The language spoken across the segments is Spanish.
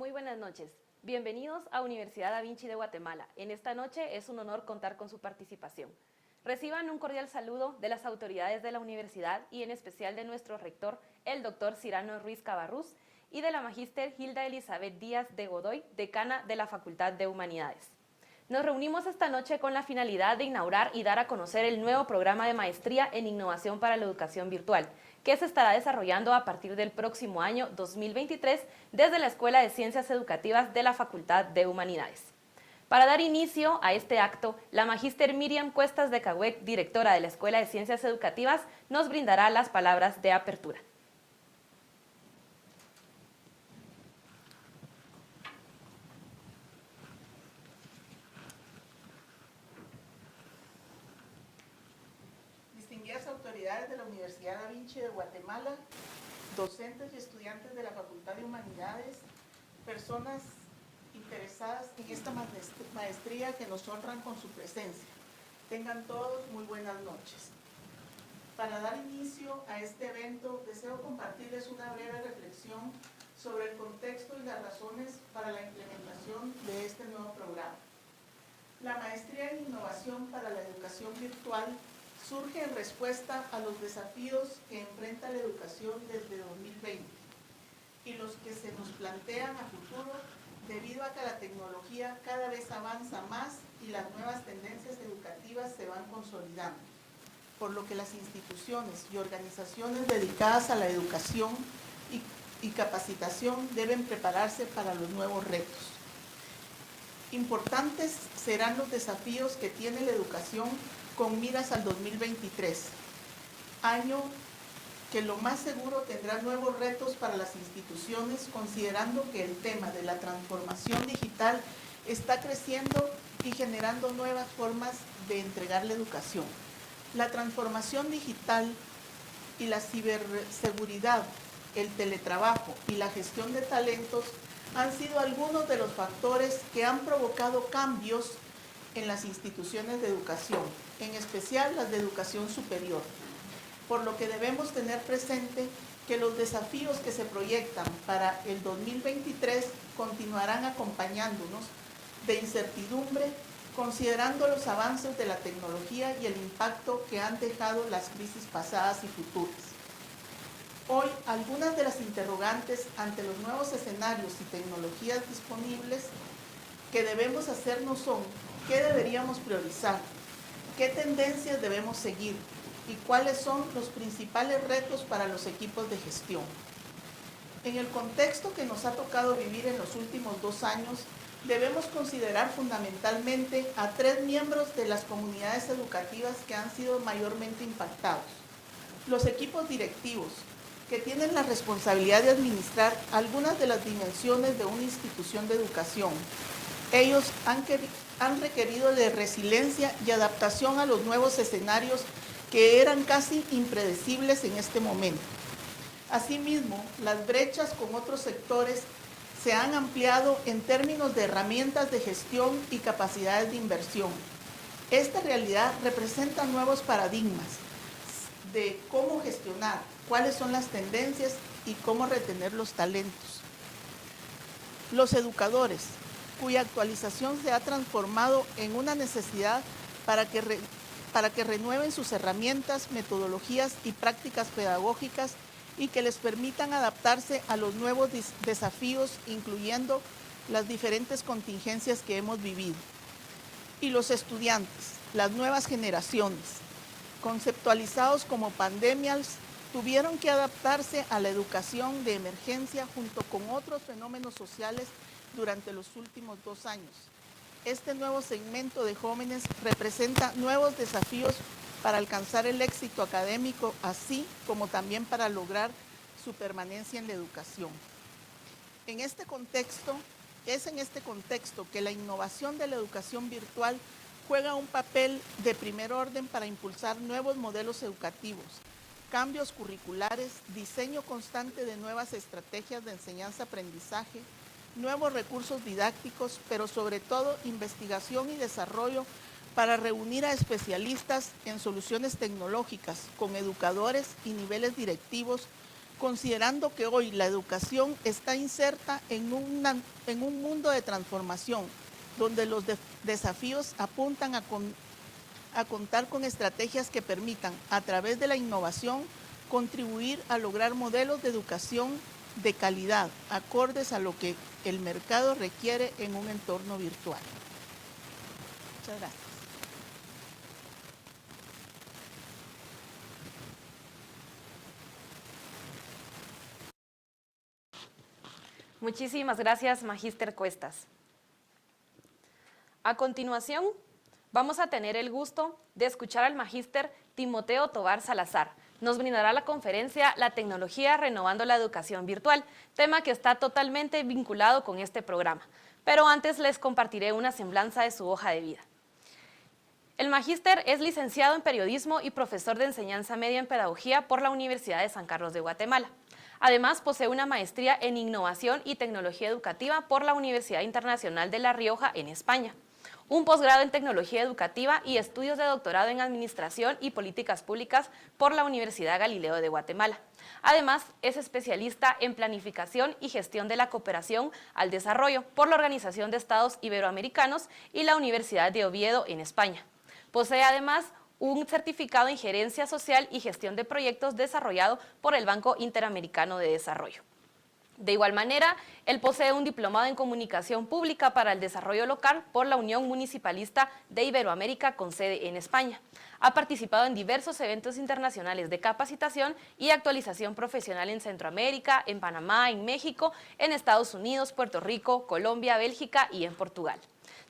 Muy buenas noches. Bienvenidos a Universidad Da Vinci de Guatemala. En esta noche es un honor contar con su participación. Reciban un cordial saludo de las autoridades de la universidad y en especial de nuestro rector, el doctor Cyrano Ruiz Cabarrús, y de la magíster Hilda Elizabeth Díaz de Godoy, decana de la Facultad de Humanidades. Nos reunimos esta noche con la finalidad de inaugurar y dar a conocer el nuevo programa de maestría en innovación para la educación virtual, que se estará desarrollando a partir del próximo año 2023 desde la Escuela de Ciencias Educativas de la Facultad de Humanidades. Para dar inicio a este acto, la magíster Miriam Cuestas de Cahuec, directora de la Escuela de Ciencias Educativas, nos brindará las palabras de apertura. Distinguidas autoridades de la Universidad Da Vinci de Guatemala, docentes y estudiantes de la Facultad de Humanidades, personas interesadas en esta maestría que nos honran con su presencia. Tengan todos muy buenas noches. Para dar inicio a este evento, deseo compartirles una breve reflexión sobre el contexto y las razones para la implementación de este nuevo programa. La maestría en innovación para la educación virtual surge en respuesta a los desafíos que enfrenta la educación desde 2020 y los que se nos plantean a futuro debido a que la tecnología cada vez avanza más y las nuevas tendencias educativas se van consolidando, por lo que las instituciones y organizaciones dedicadas a la educación y capacitación deben prepararse para los nuevos retos. Importantes serán los desafíos que tiene la educación con miras al 2023, año que lo más seguro tendrá nuevos retos para las instituciones, considerando que el tema de la transformación digital está creciendo y generando nuevas formas de entregar la educación. La transformación digital y la ciberseguridad, el teletrabajo y la gestión de talentos han sido algunos de los factores que han provocado cambios en las instituciones de educación, en especial las de educación superior, por lo que debemos tener presente que los desafíos que se proyectan para el 2023 continuarán acompañándonos de incertidumbre, considerando los avances de la tecnología y el impacto que han dejado las crisis pasadas y futuras. Hoy, algunas de las interrogantes ante los nuevos escenarios y tecnologías disponibles que debemos hacernos son: ¿qué deberíamos priorizar? ¿Qué tendencias debemos seguir? ¿Y cuáles son los principales retos para los equipos de gestión? En el contexto que nos ha tocado vivir en los últimos 2 años, debemos considerar fundamentalmente a 3 miembros de las comunidades educativas que han sido mayormente impactados. Los equipos directivos, que tienen la responsabilidad de administrar algunas de las dimensiones de una institución de educación. Ellos han requerido de resiliencia y adaptación a los nuevos escenarios que eran casi impredecibles en este momento. Asimismo, las brechas con otros sectores se han ampliado en términos de herramientas de gestión y capacidades de inversión. Esta realidad representa nuevos paradigmas de cómo gestionar, cuáles son las tendencias y cómo retener los talentos. Los educadores, cuya actualización se ha transformado en una necesidad para que renueven sus herramientas, metodologías y prácticas pedagógicas y que les permitan adaptarse a los nuevos desafíos, incluyendo las diferentes contingencias que hemos vivido. Y los estudiantes, las nuevas generaciones, conceptualizados como pandemias, tuvieron que adaptarse a la educación de emergencia junto con otros fenómenos sociales durante los últimos 2 años. Este nuevo segmento de jóvenes representa nuevos desafíos para alcanzar el éxito académico, así como también para lograr su permanencia en la educación. Es en este contexto que la innovación de la educación virtual juega un papel de primer orden para impulsar nuevos modelos educativos, cambios curriculares, diseño constante de nuevas estrategias de enseñanza-aprendizaje, nuevos recursos didácticos, pero sobre todo investigación y desarrollo para reunir a especialistas en soluciones tecnológicas con educadores y niveles directivos considerando que hoy la educación está inserta en un mundo de transformación, donde los desafíos apuntan a contar con estrategias que permitan, a través de la innovación, contribuir a lograr modelos de educación de calidad, acordes a lo que el mercado requiere en un entorno virtual. Muchas gracias. Muchísimas gracias, Magíster Cuestas. A continuación, vamos a tener el gusto de escuchar al Magíster Timoteo Tovar Salazar. Nos brindará la conferencia La tecnología renovando la educación virtual, tema que está totalmente vinculado con este programa. Pero antes les compartiré una semblanza de su hoja de vida. El Magíster es licenciado en Periodismo y profesor de enseñanza media en Pedagogía por la Universidad de San Carlos de Guatemala. Además, posee una maestría en Innovación y Tecnología Educativa por la Universidad Internacional de La Rioja en España, un posgrado en Tecnología Educativa y estudios de doctorado en Administración y Políticas Públicas por la Universidad Galileo de Guatemala. Además, es especialista en Planificación y Gestión de la Cooperación al Desarrollo por la Organización de Estados Iberoamericanos y la Universidad de Oviedo en España. Posee además un certificado en Gerencia Social y Gestión de Proyectos desarrollado por el Banco Interamericano de Desarrollo. De igual manera, él posee un diplomado en Comunicación Pública para el Desarrollo Local por la Unión Municipalista de Iberoamérica con sede en España. Ha participado en diversos eventos internacionales de capacitación y actualización profesional en Centroamérica, en Panamá, en México, en Estados Unidos, Puerto Rico, Colombia, Bélgica y en Portugal.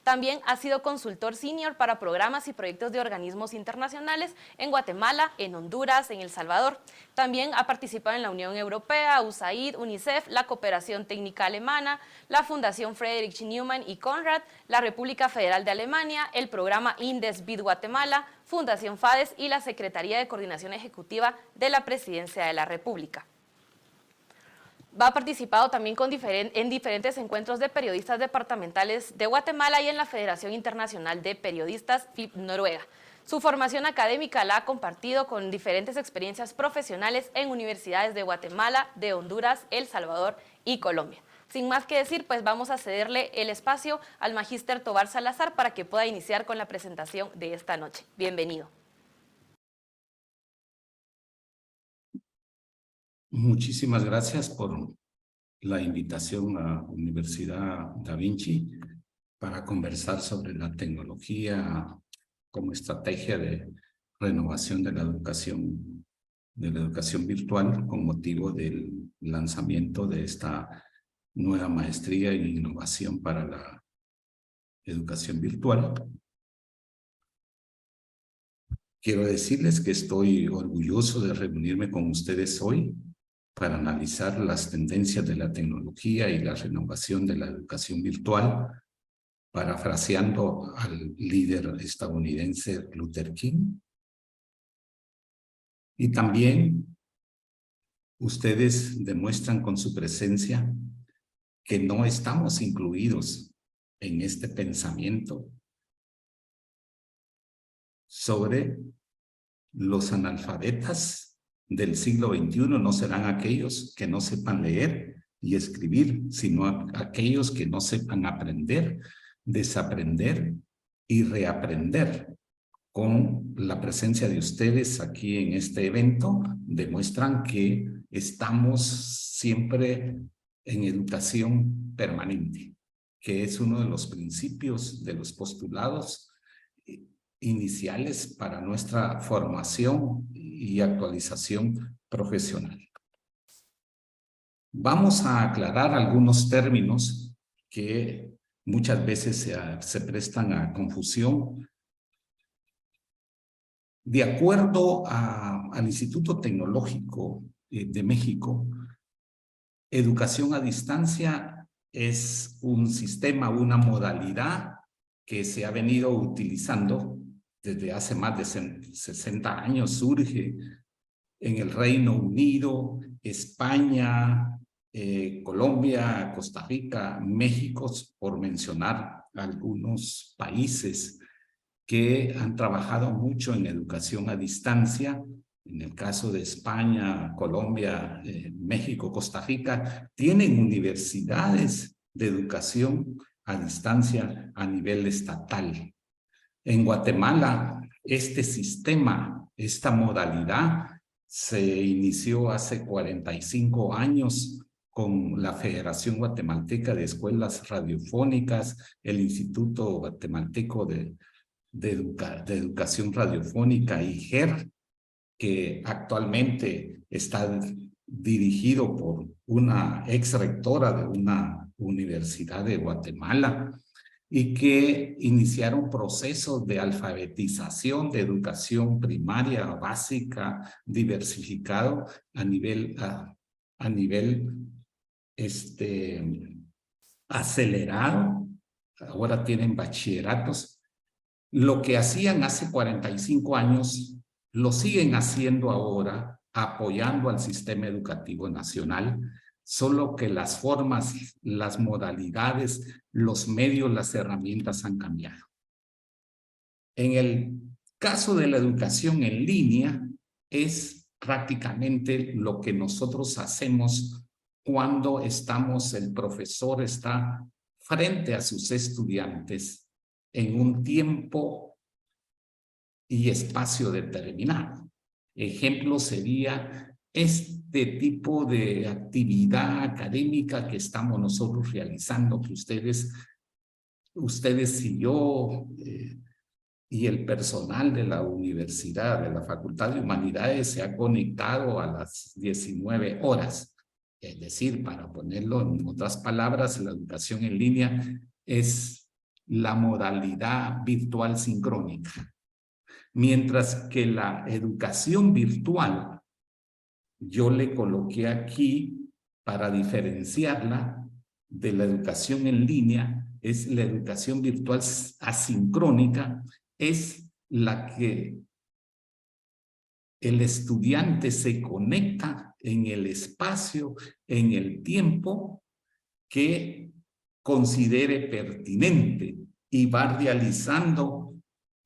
También ha sido consultor senior para programas y proyectos de organismos internacionales en Guatemala, en Honduras, en El Salvador. También ha participado en la Unión Europea, USAID, UNICEF, la Cooperación Técnica Alemana, la Fundación Friedrich Naumann y Konrad, la República Federal de Alemania, el programa INDES BID Guatemala, Fundación FADES y la Secretaría de Coordinación Ejecutiva de la Presidencia de la República. Ha participado también en diferentes encuentros de periodistas departamentales de Guatemala y en la Federación Internacional de Periodistas FIP Noruega. Su formación académica la ha compartido con diferentes experiencias profesionales en universidades de Guatemala, de Honduras, El Salvador y Colombia. Sin más que decir, pues vamos a cederle el espacio al Magíster Tovar Salazar para que pueda iniciar con la presentación de esta noche. Bienvenido. Muchísimas gracias por la invitación a Universidad Da Vinci para conversar sobre la tecnología como estrategia de renovación de la educación virtual con motivo del lanzamiento de esta nueva maestría en innovación para la educación virtual. Quiero decirles que estoy orgulloso de reunirme con ustedes hoy para analizar las tendencias de la tecnología y la renovación de la educación virtual, parafraseando al líder estadounidense Luther King. Y también ustedes demuestran con su presencia que no estamos incluidos en este pensamiento sobre los analfabetas del siglo XXI. No serán aquellos que no sepan leer y escribir, sino aquellos que no sepan aprender, desaprender y reaprender. Con la presencia de ustedes aquí en este evento, demuestran que estamos siempre en educación permanente, que es uno de los principios de los postulados iniciales para nuestra formación y actualización profesional. Vamos a aclarar algunos términos que muchas veces se prestan a confusión. De acuerdo al Instituto Tecnológico de México, educación a distancia es un sistema, una modalidad que se ha venido utilizando desde hace más de 60 años. Surge en el Reino Unido, España, Colombia, Costa Rica, México, por mencionar algunos países que han trabajado mucho en educación a distancia en el caso de España, Colombia, México, Costa Rica, tienen universidades de educación a distancia a nivel estatal. En Guatemala, este sistema, esta modalidad, se inició hace 45 años con la Federación Guatemalteca de Escuelas Radiofónicas, el Instituto Guatemalteco de Educación Radiofónica, IGER, que actualmente está dirigido por una ex rectora de una universidad de Guatemala, y que iniciaron procesos de alfabetización, de educación primaria, básica, diversificado a nivel acelerado. Ahora tienen bachilleratos. Lo que hacían hace 45 años, lo siguen haciendo ahora, apoyando al sistema educativo nacional, solo que las formas, las modalidades, los medios, las herramientas han cambiado. En el caso de la educación en línea, es prácticamente lo que nosotros hacemos cuando el profesor está frente a sus estudiantes en un tiempo y espacio determinado. Ejemplo sería este tipo de actividad académica que estamos nosotros realizando, que ustedes y yo y el personal de la universidad, de la Facultad de Humanidades, se ha conectado a las 19 horas. Es decir, para ponerlo en otras palabras, la educación en línea es la modalidad virtual sincrónica. Mientras que la educación virtual, yo le coloqué aquí para diferenciarla de la educación en línea, es la educación virtual asincrónica, es la que el estudiante se conecta en el espacio, en el tiempo que considere pertinente y va realizando,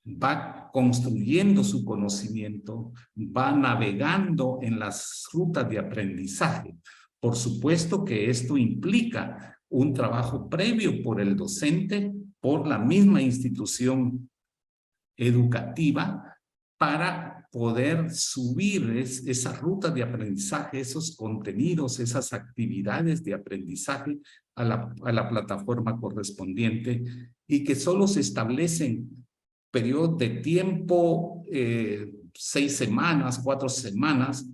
va construyendo su conocimiento, va navegando en las rutas de aprendizaje. Por supuesto que esto implica un trabajo previo por el docente, por la misma institución educativa, para poder subir esas rutas de aprendizaje, esos contenidos, esas actividades de aprendizaje a la plataforma correspondiente, y que solo se establecen periodos de tiempo, 6 semanas, 4 semanas.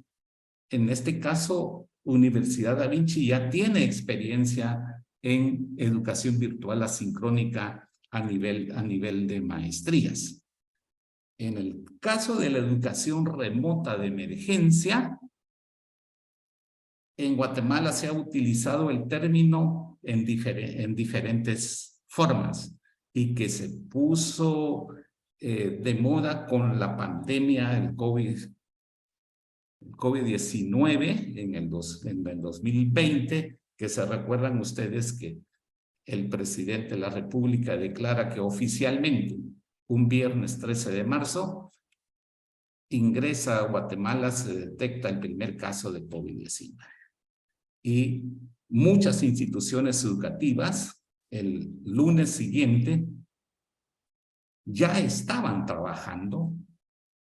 En este caso, Universidad Da Vinci ya tiene experiencia en educación virtual asincrónica a nivel de maestrías. En el caso de la educación remota de emergencia, en Guatemala se ha utilizado el término en diferentes formas, y que se puso de moda con la pandemia, el COVID-19 en el 2020, que se recuerdan ustedes que el presidente de la República declara que oficialmente un viernes 13 de marzo ingresa a Guatemala, se detecta el primer caso de COVID-19. Y muchas instituciones educativas el lunes siguiente ya estaban trabajando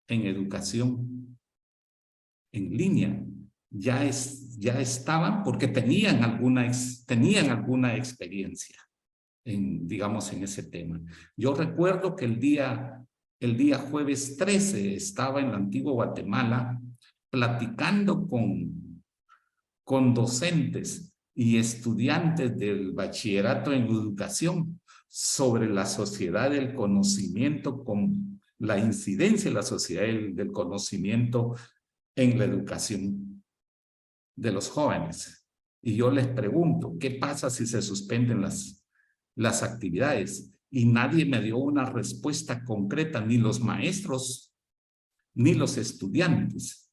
en educación en línea. Ya estaban porque tenían alguna experiencia digamos, en ese tema. Yo recuerdo que el día jueves 13 estaba en la antigua Guatemala platicando con docentes y estudiantes del bachillerato en educación sobre la sociedad del conocimiento, con la incidencia de la sociedad del conocimiento en la educación de los jóvenes. Y yo les pregunto, ¿qué pasa si se suspenden las actividades? Y nadie me dio una respuesta concreta, ni los maestros, ni los estudiantes.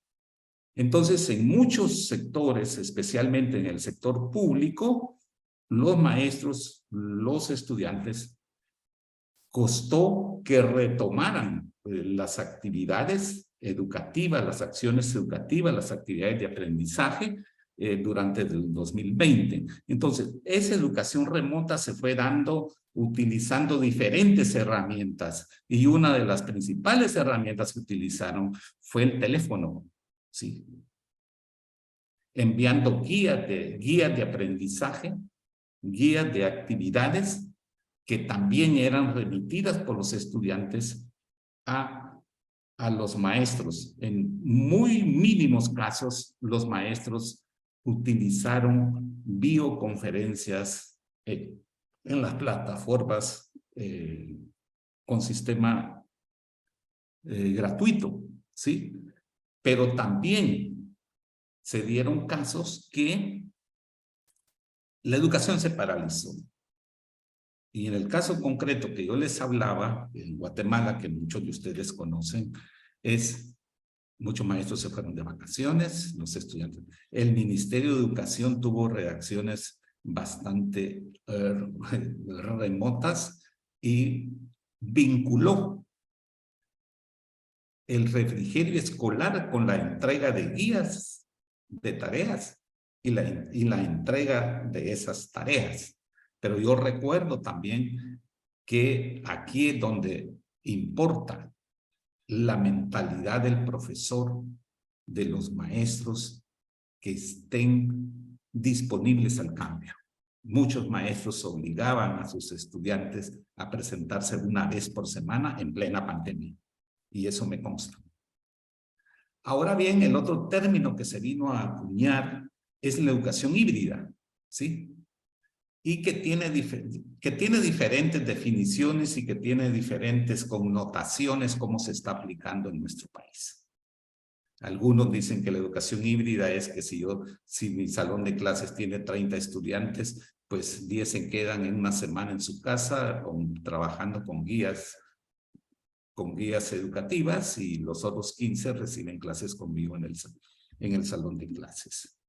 Entonces, en muchos sectores, especialmente en el sector público, los maestros, los estudiantes, costó que retomaran las actividades educativas, las acciones educativas, las actividades de aprendizaje durante el 2020. Entonces, esa educación remota se fue dando utilizando diferentes herramientas, y una de las principales herramientas que utilizaron fue el teléfono, ¿sí? Enviando guías de aprendizaje, guías de actividades que también eran remitidas por los estudiantes a los maestros. En muy mínimos casos, los maestros utilizaron videoconferencias en las plataformas con sistema gratuito, ¿sí? Pero también se dieron casos que la educación se paralizó. Y en el caso concreto que yo les hablaba, en Guatemala, que muchos de ustedes conocen, muchos maestros se fueron de vacaciones, los estudiantes. El Ministerio de Educación tuvo reacciones bastante remotas y vinculó el refrigerio escolar con la entrega de guías de tareas y la entrega de esas tareas. Pero yo recuerdo también que aquí es donde importa la mentalidad del profesor, de los maestros que estén disponibles al cambio. Muchos maestros obligaban a sus estudiantes a presentarse una vez por semana en plena pandemia, y eso me consta. Ahora bien, el otro término que se vino a acuñar es la educación híbrida, ¿sí? Y que tiene diferentes definiciones y que tiene diferentes connotaciones cómo se está aplicando en nuestro país. Algunos dicen que la educación híbrida es que si mi salón de clases tiene 30 estudiantes, pues 10 se quedan en una semana en su casa trabajando con guías educativas, y los otros 15 reciben clases conmigo en el salón de clases.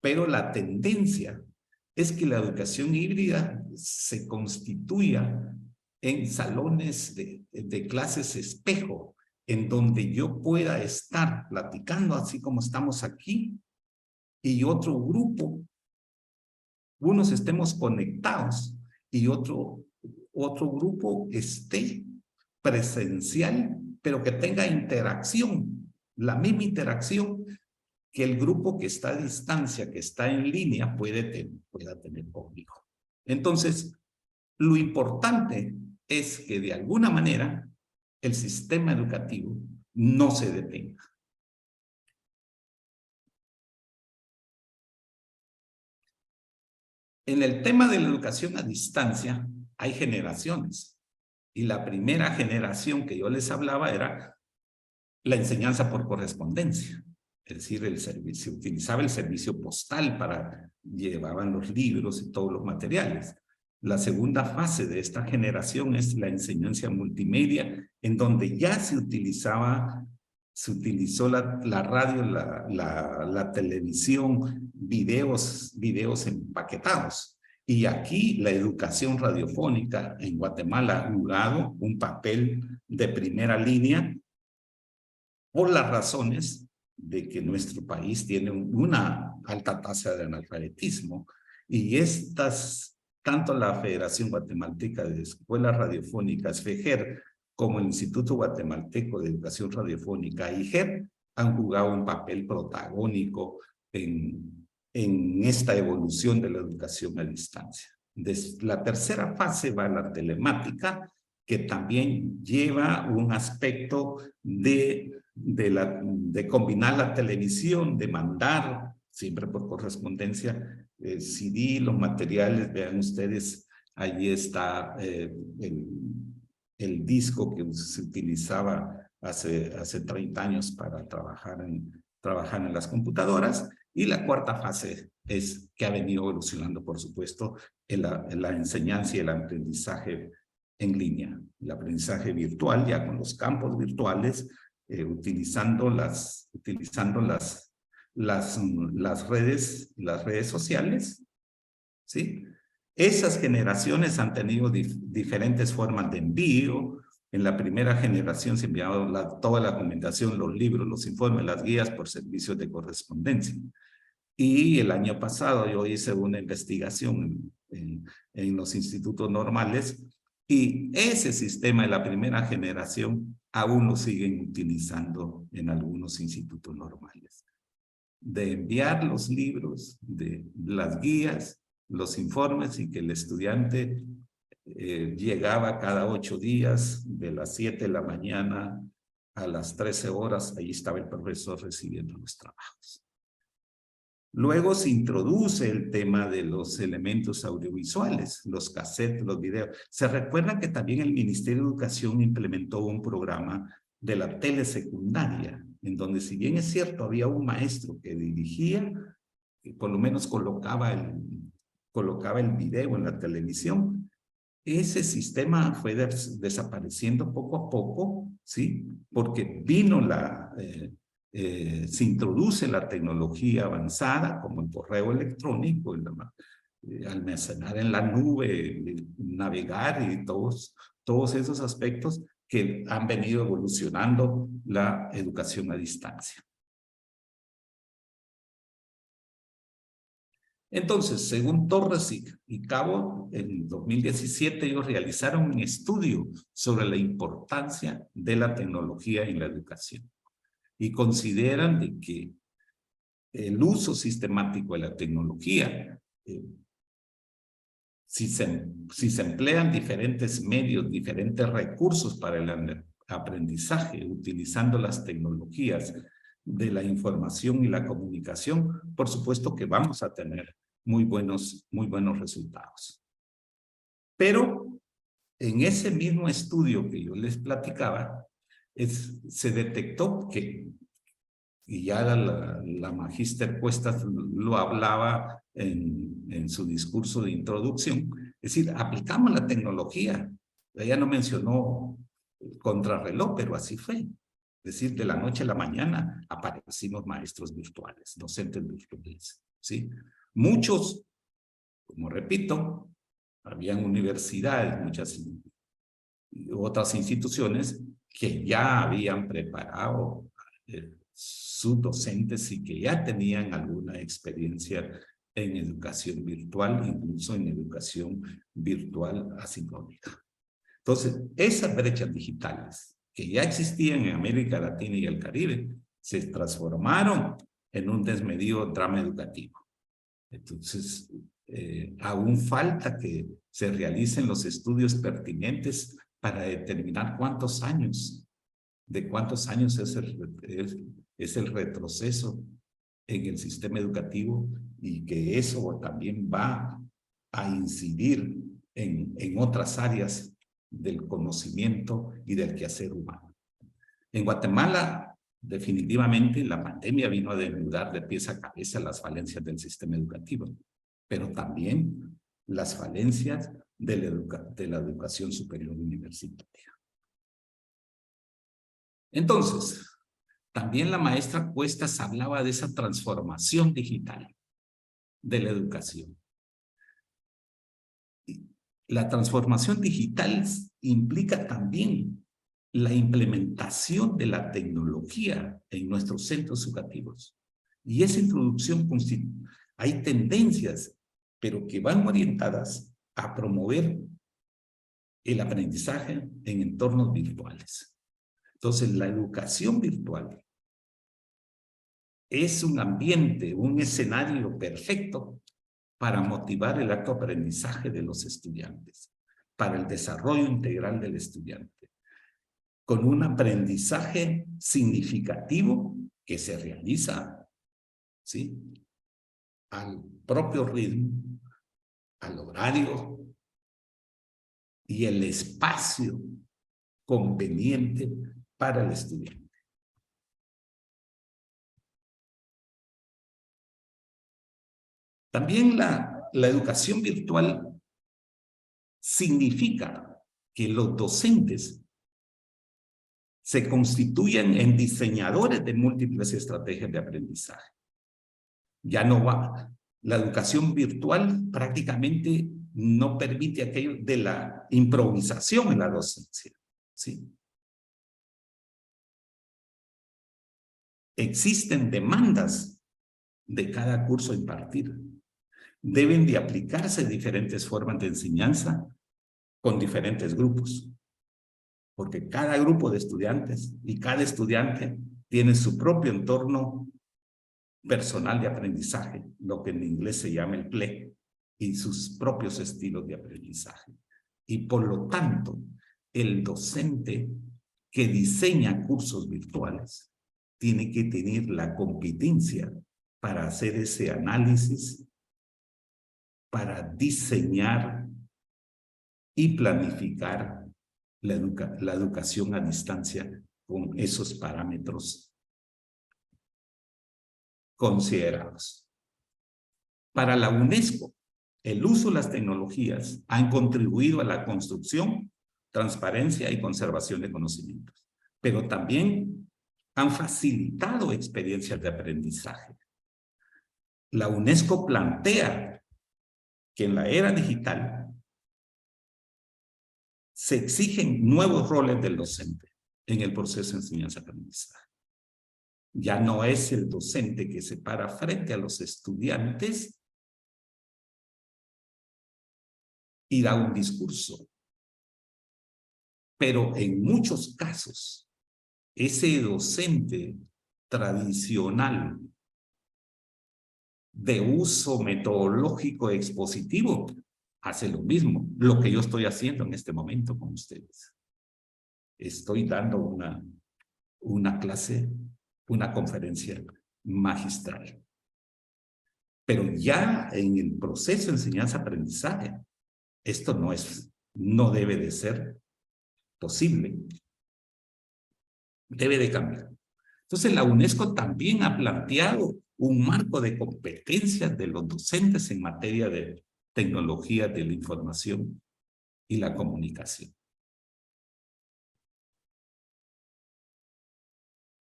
Pero la tendencia es que la educación híbrida se constituya en salones de clases espejo, en donde yo pueda estar platicando así como estamos aquí, y otro grupo, unos estemos conectados y otro grupo esté presencial, pero que tenga interacción, la misma interacción que el grupo que está a distancia, que está en línea, pueda tener conmigo. Entonces, lo importante es que de alguna manera el sistema educativo no se detenga. En el tema de la educación a distancia hay generaciones, y la primera generación que yo les hablaba era la enseñanza por correspondencia. Es decir, se utilizaba el servicio postal llevaban los libros y todos los materiales. La segunda fase de esta generación es la enseñanza multimedia, en donde ya se utilizó la radio, la televisión, videos empaquetados. Y aquí la educación radiofónica en Guatemala ha jugado un papel de primera línea por las razones de que nuestro país tiene una alta tasa de analfabetismo, y tanto la Federación Guatemalteca de Escuelas Radiofónicas, FEGER, como el Instituto Guatemalteco de Educación Radiofónica, IGER, han jugado un papel protagónico en esta evolución de la educación a distancia. La tercera fase va a la telemática, que también lleva un aspecto de combinar la televisión, de mandar, siempre por correspondencia, CD, los materiales. Vean ustedes, allí está el disco que se utilizaba hace 30 años para trabajar en las computadoras. Y la cuarta fase es que ha venido evolucionando, por supuesto, la enseñanza y el aprendizaje en línea, el aprendizaje virtual, ya con los campos virtuales, utilizando las redes sociales, ¿sí? Esas generaciones han tenido diferentes formas de envío, En la primera generación se enviaba toda la documentación, los libros, los informes, las guías por servicios de correspondencia. Y el año pasado yo hice una investigación en los institutos normales y ese sistema de la primera generación aún lo siguen utilizando en algunos institutos normales. De enviar los libros, de las guías, los informes y que el estudiante llegaba cada 8 días de las 7 de la mañana a las 13 horas, ahí estaba el profesor recibiendo los trabajos. Luego se introduce el tema de los elementos audiovisuales, los cassettes, los videos. Se recuerda que también el Ministerio de Educación implementó un programa de la telesecundaria, en donde si bien es cierto había un maestro que dirigía, que por lo menos colocaba el video en la televisión, ese sistema fue desapareciendo poco a poco, ¿sí? Porque vino se introduce la tecnología avanzada, como el correo electrónico, almacenar en la nube, navegar y todos esos aspectos que han venido evolucionando la educación a distancia. Entonces, según Torres y Cabo, en 2017 ellos realizaron un estudio sobre la importancia de la tecnología en la educación y consideran de que el uso sistemático de la tecnología, si se emplean diferentes medios, diferentes recursos para el aprendizaje, utilizando las tecnologías de la información y la comunicación, por supuesto que vamos a tener muy buenos resultados. Pero en ese mismo estudio que yo les platicaba, se detectó que, y ya la magíster Cuestas lo hablaba en su discurso de introducción, es decir, aplicamos la tecnología. Ella no mencionó contrarreloj, pero así fue. Es decir, de la noche a la mañana aparecimos maestros virtuales, docentes virtuales, ¿sí? Muchos, como repito, habían universidades, muchas otras instituciones que ya habían preparado sus docentes y que ya tenían alguna experiencia en educación virtual, incluso en educación virtual asincrónica. Entonces, esas brechas digitales que ya existían en América Latina y el Caribe, se transformaron en un desmedido drama educativo. Entonces, aún falta que se realicen los estudios pertinentes para determinar cuántos años es el retroceso en el sistema educativo y que eso también va a incidir en otras áreas del conocimiento y del quehacer humano. En Guatemala, definitivamente, la pandemia vino a desnudar de pies a cabeza las falencias del sistema educativo, pero también las falencias de la educación superior universitaria. Entonces, también la maestra Cuestas hablaba de esa transformación digital de la educación. La transformación digital implica también la implementación de la tecnología en nuestros centros educativos. Y esa introducción, hay tendencias, pero que van orientadas a promover el aprendizaje en entornos virtuales. Entonces, la educación virtual es un ambiente, un escenario perfecto para motivar el acto de aprendizaje de los estudiantes, para el desarrollo integral del estudiante, con un aprendizaje significativo que se realiza, ¿sí?, al propio ritmo, al horario y el espacio conveniente para el estudiante. También la educación virtual significa que los docentes se constituyen en diseñadores de múltiples estrategias de aprendizaje. Ya no va. La educación virtual prácticamente no permite aquello de la improvisación en la docencia. ¿sí? Existen demandas de cada curso a impartir. Deben de aplicarse diferentes formas de enseñanza con diferentes grupos, porque cada grupo de estudiantes y cada estudiante tiene su propio entorno personal de aprendizaje, lo que en inglés se llama el PLE, y sus propios estilos de aprendizaje. Y por lo tanto, el docente que diseña cursos virtuales tiene que tener la competencia para hacer ese análisis, para diseñar y planificar la educación a distancia con esos parámetros considerados. Para la UNESCO, el uso de las tecnologías han contribuido a la construcción, transparencia y conservación de conocimientos, pero también han facilitado experiencias de aprendizaje. La UNESCO plantea que en la era digital se exigen nuevos roles del docente en el proceso de enseñanza-aprendizaje. Ya no es el docente que se para frente a los estudiantes y da un discurso. Pero en muchos casos, ese docente tradicional de uso metodológico expositivo hace lo mismo, lo que yo estoy haciendo en este momento con ustedes. Estoy dando una clase, una conferencia magistral. Pero ya en el proceso de enseñanza-aprendizaje, esto no debe de ser posible. Debe de cambiar. Entonces la UNESCO también ha planteado un marco de competencias de los docentes en materia de tecnología de la información y la comunicación.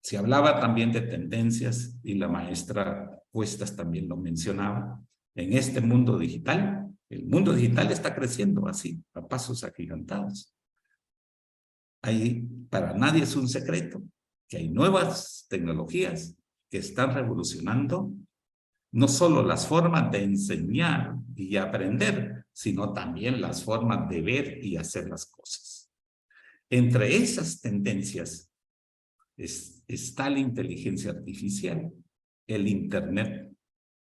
Se hablaba también de tendencias y la maestra Cuestas también lo mencionaba. En este mundo digital, el mundo digital está creciendo así, a pasos agigantados. Para nadie es un secreto que hay nuevas tecnologías que están revolucionando no solo las formas de enseñar y aprender, sino también las formas de ver y hacer las cosas. Entre esas tendencias está la inteligencia artificial, el Internet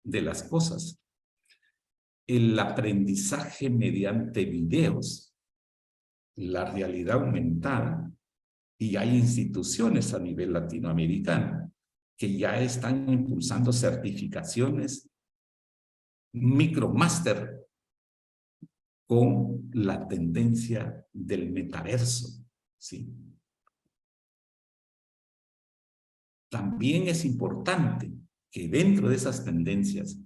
de las cosas, el aprendizaje mediante videos, la realidad aumentada, y hay instituciones a nivel latinoamericano que ya están impulsando certificaciones micromáster con la tendencia del metaverso, ¿sí? También es importante que dentro de esas tendencias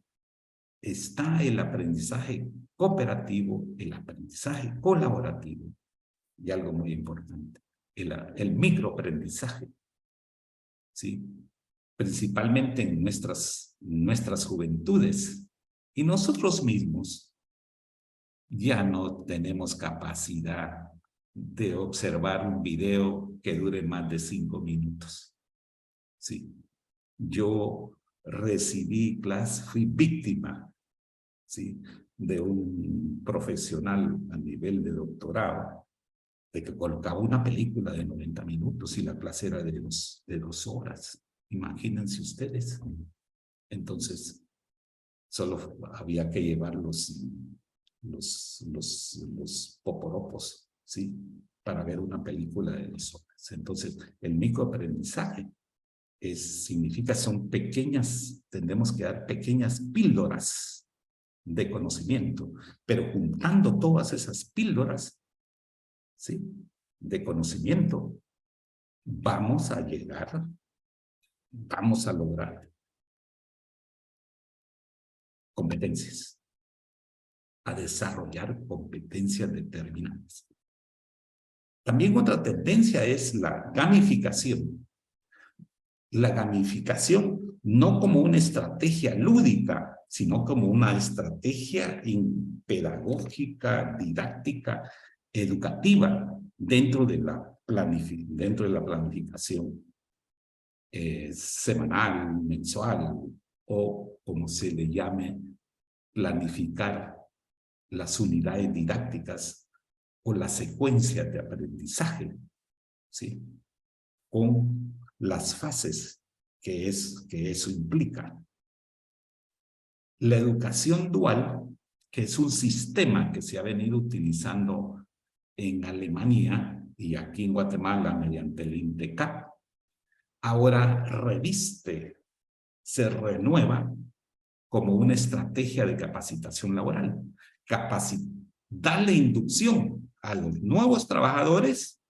está el aprendizaje cooperativo, el aprendizaje colaborativo y algo muy importante, el microaprendizaje, ¿sí? Principalmente en nuestras juventudes. Y nosotros mismos ya no tenemos capacidad de observar un video que dure más de 5 minutos. Sí. Yo recibí clase, fui víctima, ¿sí?, de un profesional a nivel de doctorado, de que colocaba una película de 90 minutos y la clase era de 2 horas. Imagínense ustedes. Entonces, solo había que llevar los poporopos, ¿sí?, para ver una película de 2 horas. Entonces, el microaprendizaje significa, tendremos que dar pequeñas píldoras de conocimiento, pero juntando todas esas píldoras, ¿sí?, de conocimiento, vamos a lograr competencias, a desarrollar competencias determinadas. También otra tendencia es la gamificación. La gamificación no como una estrategia lúdica, sino como una estrategia pedagógica, didáctica, educativa, dentro de la dentro de la planificación semanal, mensual, o como se le llame, planificar las unidades didácticas o las secuencias de aprendizaje, ¿sí? Con las fases que eso implica. La educación dual, que es un sistema que se ha venido utilizando en Alemania y aquí en Guatemala mediante el INDECAP, ahora se renueva como una estrategia de capacitación laboral. Darle inducción a los nuevos trabajadores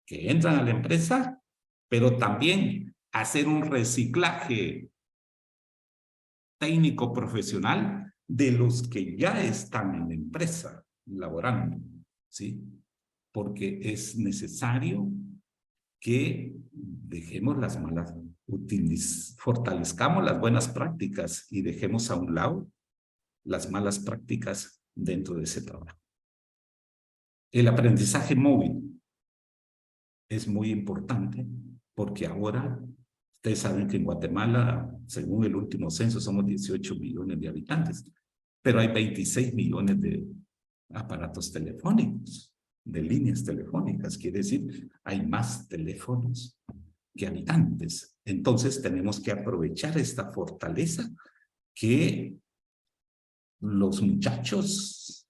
que entran a la empresa, pero también hacer un reciclaje técnico profesional de los que ya están en la empresa laborando, ¿sí? Porque es necesario que dejemos las malas, fortalezcamos las buenas prácticas y dejemos a un lado las malas prácticas dentro de ese trabajo. El aprendizaje móvil es muy importante porque ahora, ustedes saben que en Guatemala, según el último censo, somos 18 millones de habitantes, pero hay 26 millones de aparatos telefónicos, de líneas telefónicas. Quiere decir, hay más teléfonos que habitantes. Entonces, tenemos que aprovechar esta fortaleza que los muchachos,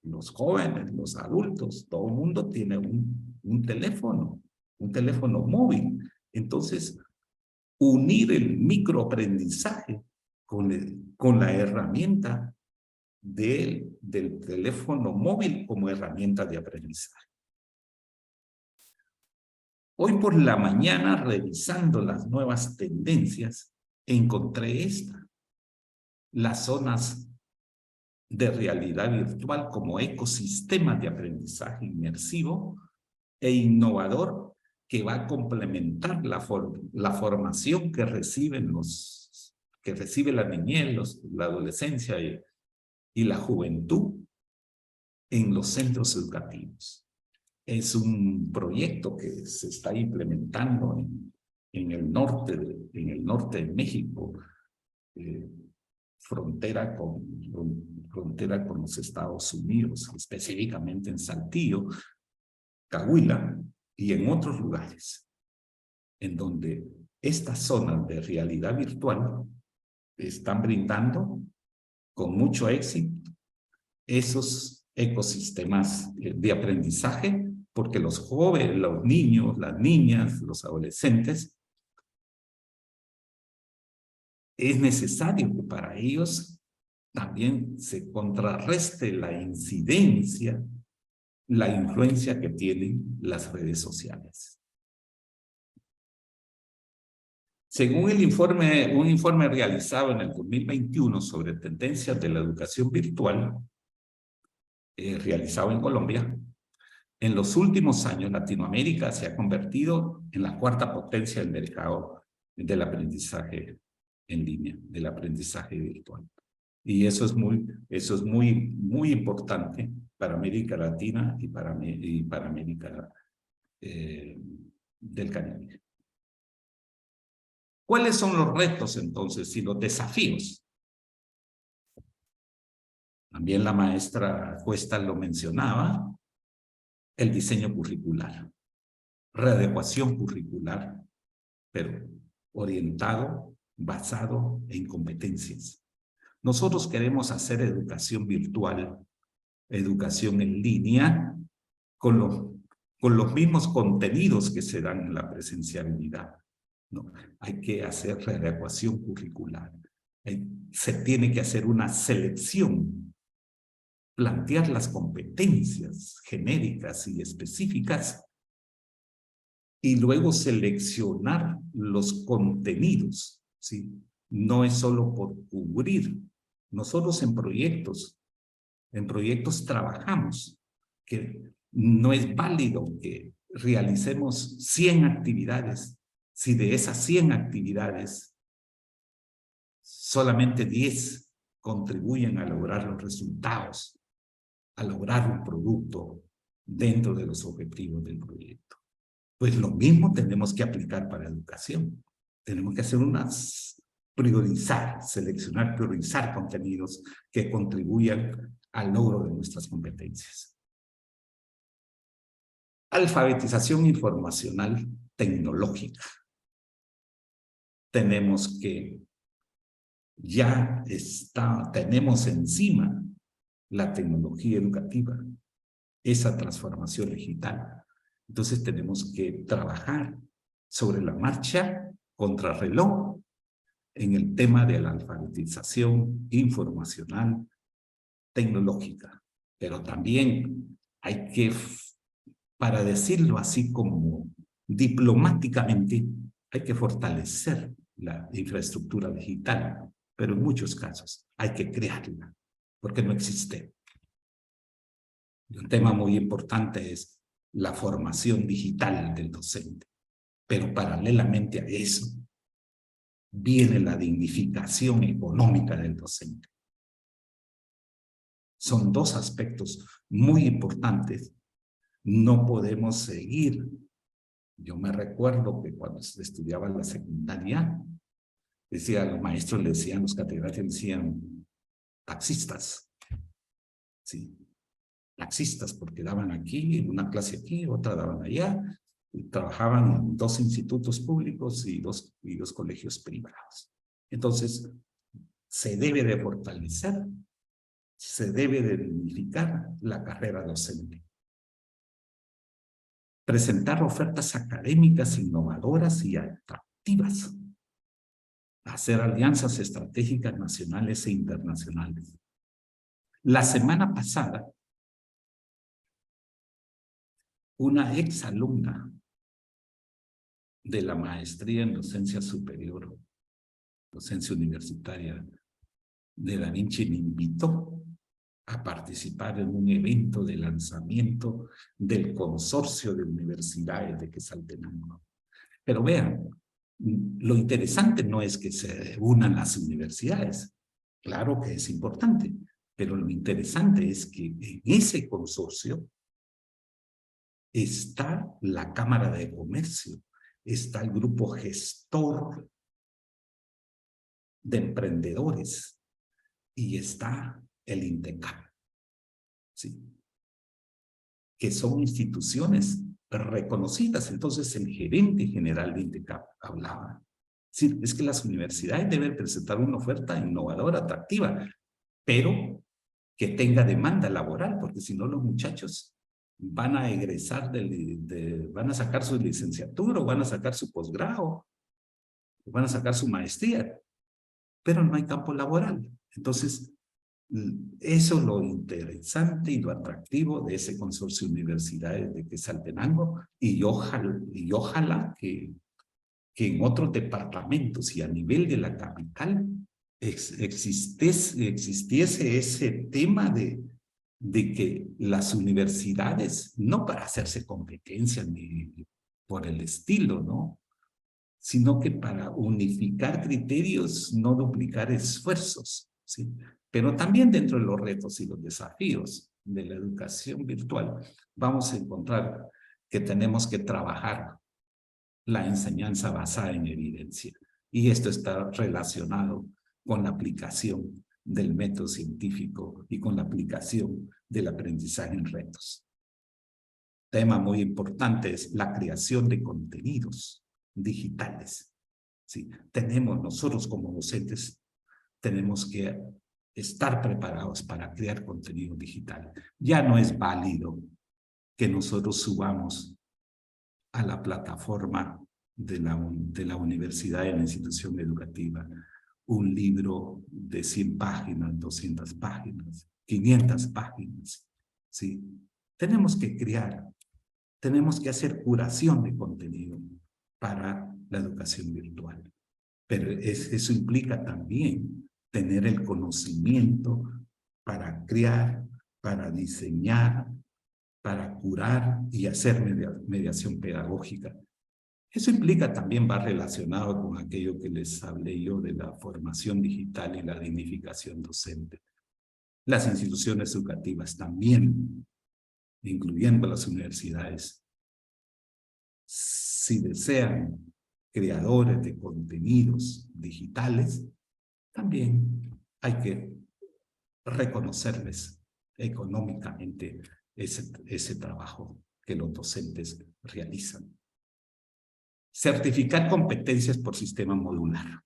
los jóvenes, los adultos, todo el mundo tiene un teléfono móvil. Entonces, unir el microaprendizaje con la herramienta del teléfono móvil como herramienta de aprendizaje. Hoy por la mañana, revisando las nuevas tendencias, encontré las zonas de realidad virtual como ecosistemas de aprendizaje inmersivo e innovador que va a complementar la formación que recibe la niñez, la adolescencia y la juventud en los centros educativos. Es un proyecto que se está implementando en el norte de México, frontera con los Estados Unidos, específicamente en Saltillo, Coahuila y en otros lugares, en donde estas zonas de realidad virtual están brindando con mucho éxito esos ecosistemas de aprendizaje, porque los jóvenes, los niños, las niñas, los adolescentes, es necesario que para ellos también se contrarreste la incidencia, la influencia que tienen las redes sociales. Según un informe realizado en el 2021 sobre tendencias de la educación virtual, realizado en Colombia, en los últimos años Latinoamérica se ha convertido en la cuarta potencia del mercado del aprendizaje en línea, del aprendizaje virtual. Y eso es muy importante para América Latina y para América del Caribe. ¿Cuáles son los retos entonces y los desafíos? También la maestra Cuesta lo mencionaba, el diseño curricular, readecuación curricular, pero orientado, basado en competencias. Nosotros queremos hacer educación virtual, educación en línea, con los mismos contenidos que se dan en la presencialidad. No, hay que hacer readecuación curricular. Se tiene que hacer una selección, plantear las competencias genéricas y específicas y luego seleccionar los contenidos, ¿sí? No es solo por cubrir. Nosotros en proyectos trabajamos que no es válido que realicemos 100 actividades si de esas 100 actividades solamente 10 contribuyen a lograr los resultados, a lograr un producto dentro de los objetivos del proyecto. Pues lo mismo tenemos que aplicar para educación. Tenemos que hacer priorizar, seleccionar, priorizar contenidos que contribuyan al logro de nuestras competencias. Alfabetización informacional tecnológica. Tenemos que tenemos encima la tecnología educativa, esa transformación digital. Entonces tenemos que trabajar sobre la marcha, contrarreloj, en el tema de la alfabetización informacional tecnológica. Pero también hay que, para decirlo así como diplomáticamente, hay que fortalecer la infraestructura digital, pero en muchos casos hay que crearla, porque no existe. Y un tema muy importante es la formación digital del docente, pero paralelamente a eso viene la dignificación económica del docente. Son dos aspectos muy importantes. No podemos seguir. Yo me recuerdo que cuando estudiaba en la secundaria, los maestros le decían, los catedráticos decían, taxistas. Sí, taxistas, porque daban aquí, una clase aquí, otra daban allá, y trabajaban en 2 institutos públicos y dos colegios privados. Entonces, se debe de fortalecer, se debe de dignificar la carrera docente. Presentar ofertas académicas innovadoras y atractivas. Hacer alianzas estratégicas nacionales e internacionales. La semana pasada, una exalumna de la maestría en docencia superior, docencia universitaria de Da Vinci, me invitó a participar en un evento de lanzamiento del consorcio de universidades de Quetzaltenango. Pero vean, lo interesante no es que se unan las universidades, claro que es importante, pero lo interesante es que en ese consorcio está la Cámara de Comercio, está el grupo gestor de emprendedores y está el INTECAP, ¿sí? Que son instituciones reconocidas. Entonces el gerente general de INTECAP hablaba. Sí, es que las universidades deben presentar una oferta innovadora, atractiva, pero que tenga demanda laboral, porque si no los muchachos van a egresar, van a sacar su licenciatura, o van a sacar su posgrado, o van a sacar su maestría, pero no hay campo laboral. Entonces, eso es lo interesante y lo atractivo de ese consorcio de universidades de Quetzaltenango, y ojalá que en otros departamentos y a nivel de la capital existiese ese tema de que las universidades, no para hacerse competencia ni por el estilo, ¿no? Sino que para unificar criterios, no duplicar esfuerzos, ¿sí? Pero también dentro de los retos y los desafíos de la educación virtual, vamos a encontrar que tenemos que trabajar la enseñanza basada en evidencia. Y esto está relacionado con la aplicación del método científico y con la aplicación del aprendizaje en retos. Tema muy importante es la creación de contenidos digitales. ¿Sí? Nosotros como docentes, tenemos que estar preparados para crear contenido digital. Ya no es válido que nosotros subamos a la plataforma de la universidad y la institución educativa un libro de 100 páginas, 200 páginas, 500 páginas. ¿Sí? Tenemos que crear, tenemos que hacer curación de contenido para la educación virtual. Pero eso implica también tener el conocimiento para crear, para diseñar, para curar y hacer mediación pedagógica. Eso implica también, va relacionado con aquello que les hablé yo de la formación digital y la dignificación docente. Las instituciones educativas también, incluyendo las universidades, si desean creadores de contenidos digitales, también hay que reconocerles económicamente ese trabajo que los docentes realizan. Certificar competencias por sistema modular.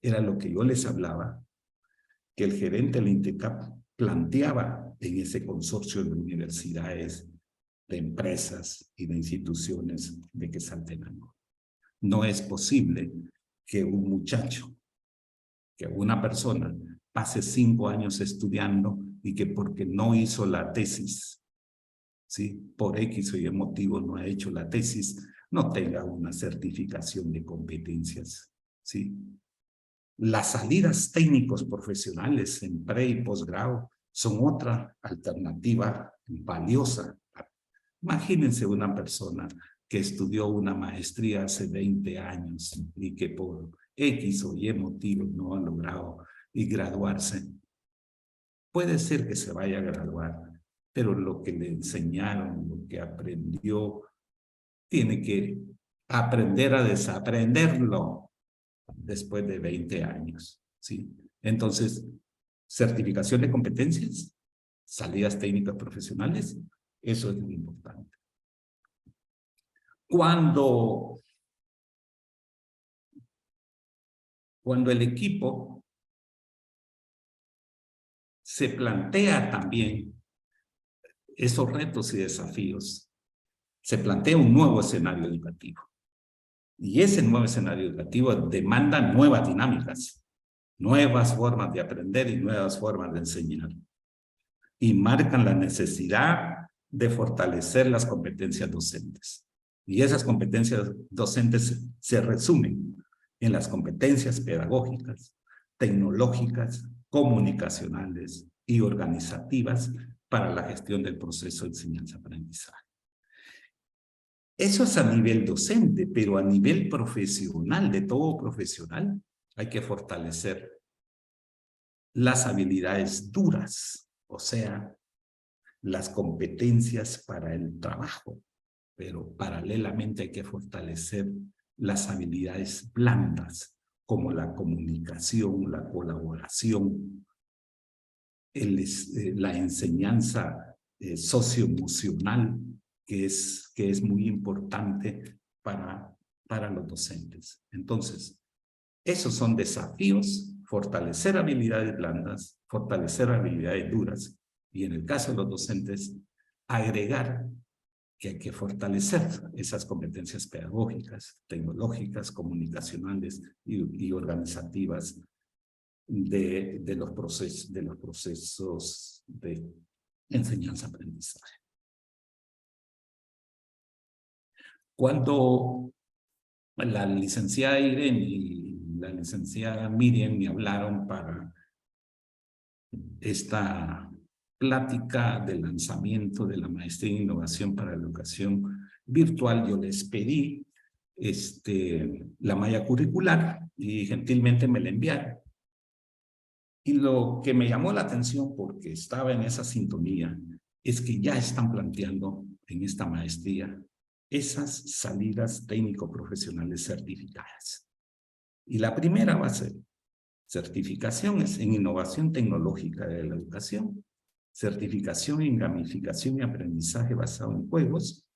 Era lo que yo les hablaba, que el gerente del INTECAP planteaba en ese consorcio de universidades, de empresas y de instituciones de Quetzaltenango. No es posible que un muchacho, que una persona pase 5 años estudiando y que porque no hizo la tesis, ¿sí?, por X o Y motivo no ha hecho la tesis, no tenga una certificación de competencias, ¿sí? Las salidas técnicos profesionales en pre y posgrado son otra alternativa valiosa. Imagínense una persona que estudió una maestría hace 20 años y que por X o Y motivo no ha logrado graduarse. Puede ser que se vaya a graduar, pero lo que le enseñaron, lo que aprendió, tiene que aprender a desaprenderlo después de 20 años, ¿sí? Entonces, certificación de competencias, salidas técnicas profesionales, eso es muy importante. Cuando el equipo se plantea también esos retos y desafíos, se plantea un nuevo escenario educativo. Y ese nuevo escenario educativo demanda nuevas dinámicas, nuevas formas de aprender y nuevas formas de enseñar. Y marcan la necesidad de fortalecer las competencias docentes. Y esas competencias docentes se resumen en las competencias pedagógicas, tecnológicas, comunicacionales y organizativas para la gestión del proceso de enseñanza-aprendizaje. Eso es a nivel docente, pero a nivel profesional, de todo profesional, hay que fortalecer las habilidades duras, o sea, las competencias para el trabajo, pero paralelamente hay que fortalecer las habilidades blandas, como la comunicación, la colaboración, la enseñanza socioemocional, que es muy importante para los docentes. Entonces, esos son desafíos: fortalecer habilidades blandas, fortalecer habilidades duras, y en el caso de los docentes, agregar que hay que fortalecer esas competencias pedagógicas, tecnológicas, comunicacionales y organizativas de los procesos de enseñanza-aprendizaje. Cuando la licenciada Irene y la licenciada Miriam me hablaron para esta plática de lanzamiento de la maestría en innovación para la educación virtual, yo les pedí la malla curricular y gentilmente me la enviaron. Y lo que me llamó la atención, porque estaba en esa sintonía, es que ya están planteando en esta maestría esas salidas técnico-profesionales certificadas. Y la primera va a ser certificaciones en innovación tecnológica de la educación, certificación en gamificación y aprendizaje basado en juegos,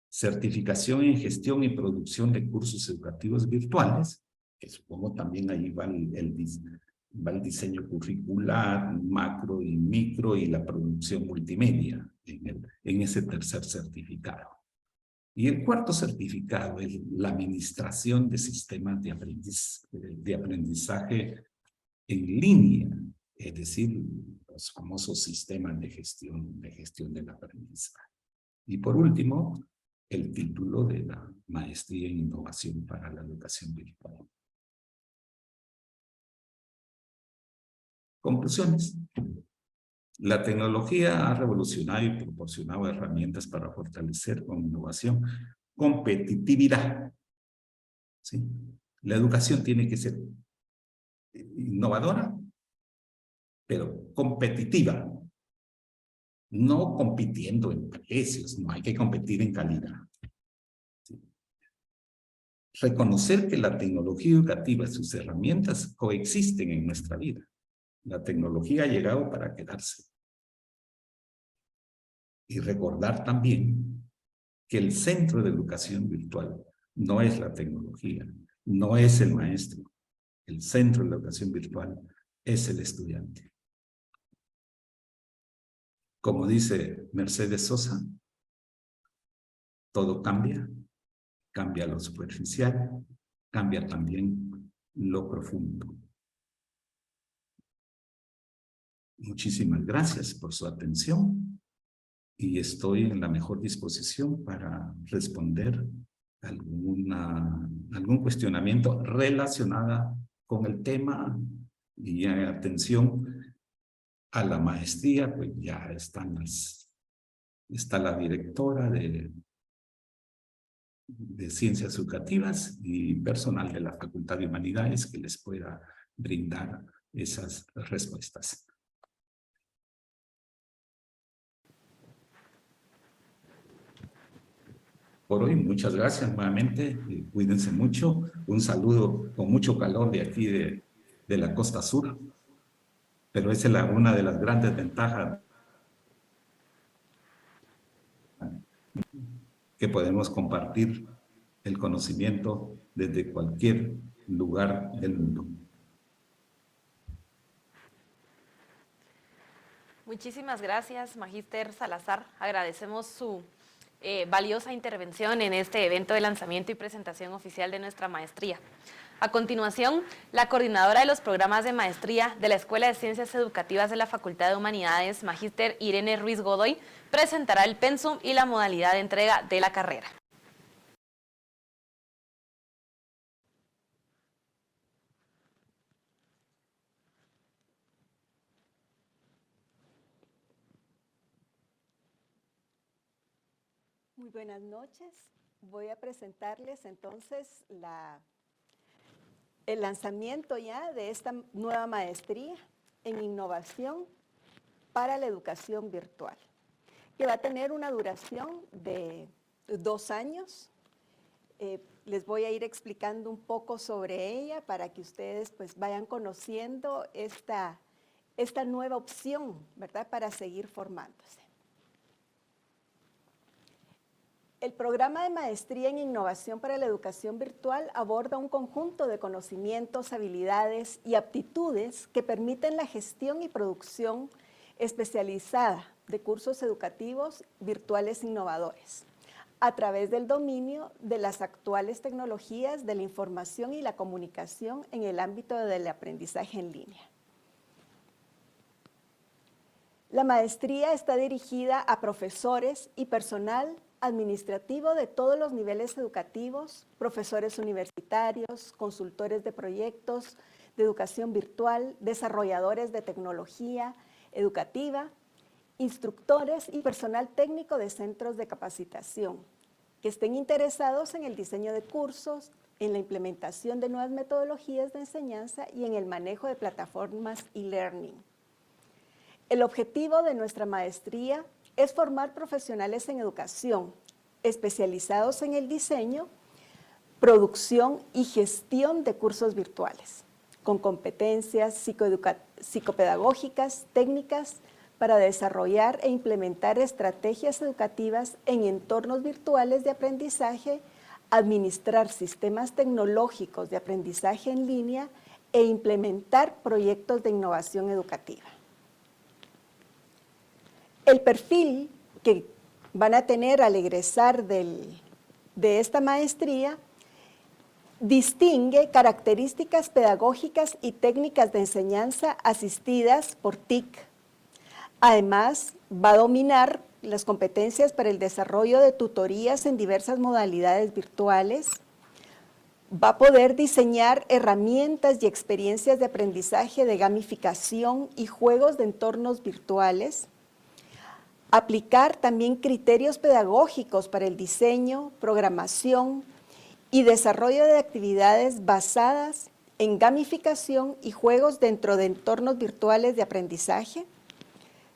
certificación en gestión y producción de cursos educativos virtuales, que supongo también ahí va el diseño curricular, macro y micro, y la producción multimedia en ese tercer certificado. Y el cuarto certificado es la administración de sistemas de aprendizaje en línea, es decir, los famosos sistemas de gestión del aprendizaje. Y por último, el título de la maestría en innovación para la educación virtual. Conclusiones. La tecnología ha revolucionado y proporcionado herramientas para fortalecer con innovación competitividad. ¿Sí? La educación tiene que ser innovadora, pero competitiva. No compitiendo en precios, no hay que competir en calidad. ¿Sí? reconocer que la tecnología educativa y sus herramientas coexisten en nuestra vida. La tecnología ha llegado para quedarse. Y recordar también que el centro de educación virtual no es la tecnología, no es el maestro. El centro de la educación virtual es el estudiante. Como dice Mercedes Sosa, todo cambia, cambia lo superficial, cambia también lo profundo. Muchísimas gracias por su atención y estoy en la mejor disposición para responder algún cuestionamiento relacionado con el tema y atención a la maestría, pues ya está la directora de Ciencias Educativas y personal de la Facultad de Humanidades que les pueda brindar esas respuestas. Por hoy, muchas gracias nuevamente, cuídense mucho, un saludo con mucho calor de aquí de la costa sur, pero esa es una de las grandes ventajas que podemos compartir el conocimiento desde cualquier lugar del mundo. Muchísimas gracias, Magíster Salazar. Agradecemos su valiosa intervención en este evento de lanzamiento y presentación oficial de nuestra maestría. A continuación, la coordinadora de los programas de maestría de la Escuela de Ciencias Educativas de la Facultad de Humanidades, Magíster Irene Ruiz Godoy, presentará el pensum y la modalidad de entrega de la carrera. Muy buenas noches. Voy a presentarles entonces el lanzamiento ya de esta nueva maestría en innovación para la educación virtual, que va a tener una duración de 2 años. Les voy a ir explicando un poco sobre ella para que ustedes pues vayan conociendo esta nueva opción, ¿verdad?, para seguir formándose. El programa de maestría en innovación para la educación virtual aborda un conjunto de conocimientos, habilidades y aptitudes que permiten la gestión y producción especializada de cursos educativos virtuales innovadores a través del dominio de las actuales tecnologías de la información y la comunicación en el ámbito del aprendizaje en línea. La maestría está dirigida a profesores y personal administrativo de todos los niveles educativos, profesores universitarios, consultores de proyectos de educación virtual, desarrolladores de tecnología educativa, instructores y personal técnico de centros de capacitación que estén interesados en el diseño de cursos, en la implementación de nuevas metodologías de enseñanza y en el manejo de plataformas e-learning. El objetivo de nuestra maestría es formar profesionales en educación, especializados en el diseño, producción y gestión de cursos virtuales, con competencias psicopedagógicas, técnicas para desarrollar e implementar estrategias educativas en entornos virtuales de aprendizaje, administrar sistemas tecnológicos de aprendizaje en línea e implementar proyectos de innovación educativa. El perfil que van a tener al egresar de esta maestría distingue características pedagógicas y técnicas de enseñanza asistidas por TIC. Además, va a dominar las competencias para el desarrollo de tutorías en diversas modalidades virtuales, va a poder diseñar herramientas y experiencias de aprendizaje de gamificación y juegos de entornos virtuales, aplicar también criterios pedagógicos para el diseño, programación y desarrollo de actividades basadas en gamificación y juegos dentro de entornos virtuales de aprendizaje.